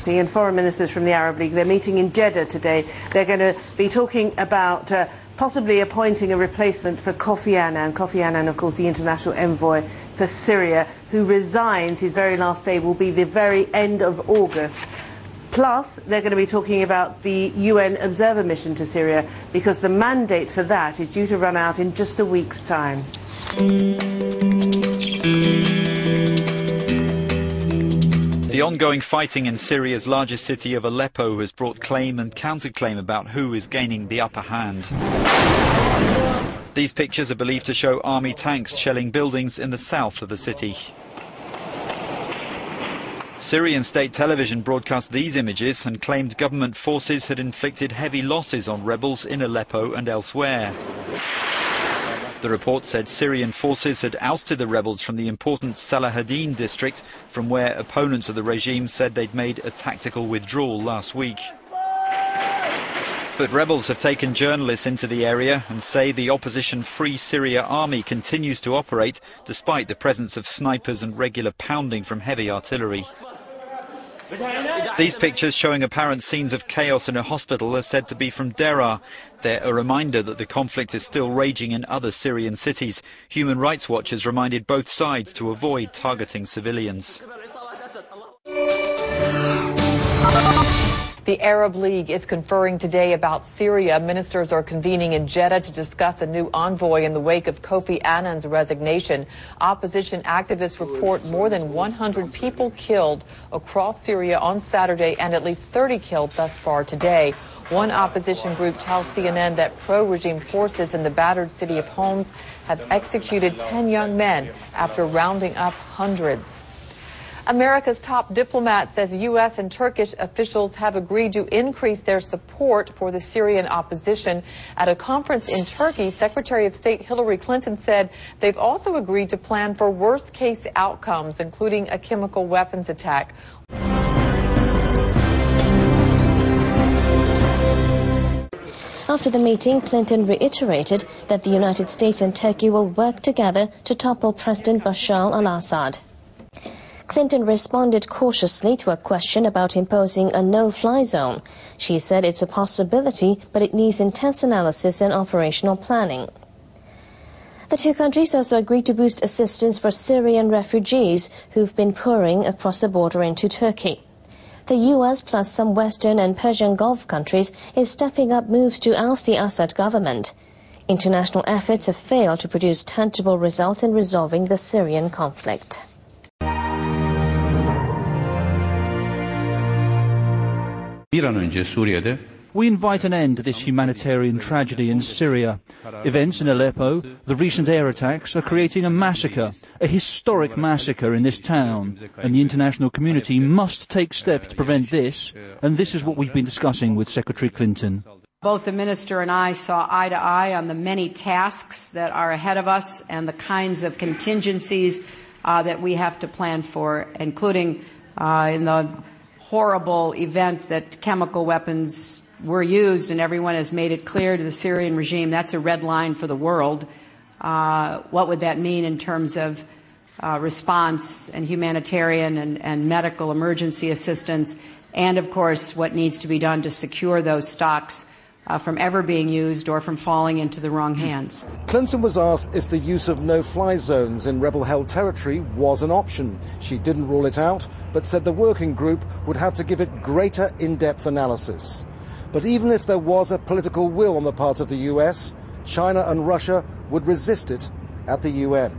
And foreign ministers from the Arab League, they're meeting in Jeddah today. They're going to be talking about possibly appointing a replacement for Kofi Annan. Kofi Annan, of course, the international envoy for Syria, who resigns. His very last day will be the very end of August. Plus, they're going to be talking about the UN observer mission to Syria, because the mandate for that is due to run out in just a week's time. The ongoing fighting in Syria's largest city of Aleppo has brought claim and counterclaim about who is gaining the upper hand. These pictures are believed to show army tanks shelling buildings in the south of the city. Syrian state television broadcast these images and claimed government forces had inflicted heavy losses on rebels in Aleppo and elsewhere. The report said Syrian forces had ousted the rebels from the important Salahuddin district, from where opponents of the regime said they'd made a tactical withdrawal last week. But rebels have taken journalists into the area and say the opposition Free Syria army continues to operate despite the presence of snipers and regular pounding from heavy artillery. These pictures showing apparent scenes of chaos in a hospital are said to be from Deraa. They're a reminder that the conflict is still raging in other Syrian cities. Human Rights Watch has reminded both sides to avoid targeting civilians. The Arab League is conferring today about Syria. Ministers are convening in Jeddah to discuss a new envoy in the wake of Kofi Annan's resignation. Opposition activists report more than 100 people killed across Syria on Saturday and at least 30 killed thus far today. One opposition group tells CNN that pro-regime forces in the battered city of Homs have executed 10 young men after rounding up hundreds. America's top diplomat says U.S. and Turkish officials have agreed to increase their support for the Syrian opposition. At a conference in Turkey, Secretary of State Hillary Clinton said they've also agreed to plan for worst-case outcomes, including a chemical weapons attack. After the meeting, Clinton reiterated that the United States and Turkey will work together to topple President Bashar al-Assad. Clinton responded cautiously to a question about imposing a no-fly zone. She said it's a possibility, but it needs intense analysis and operational planning. The two countries also agreed to boost assistance for Syrian refugees who've been pouring across the border into Turkey. The U.S. plus some Western and Persian Gulf countries is stepping up moves to oust the Assad government. International efforts have failed to produce tangible results in resolving the Syrian conflict. We invite an end to this humanitarian tragedy in Syria. Events in Aleppo, the recent air attacks, are creating a massacre, a historic massacre in this town, and the international community must take steps to prevent this, and this is what we've been discussing with Secretary Clinton. Both the minister and I saw eye to eye on the many tasks that are ahead of us and the kinds of contingencies that we have to plan for, including in the horrible event that chemical weapons were used, and everyone has made it clear to the Syrian regime that's a red line for the world. What would that mean in terms of response and humanitarian and medical emergency assistance, and of course what needs to be done to secure those stocks from ever being used or from falling into the wrong hands. Clinton was asked if the use of no-fly zones in rebel-held territory was an option. She didn't rule it out, but said the working group would have to give it greater in-depth analysis. But even if there was a political will on the part of the US, China and Russia would resist it at the UN.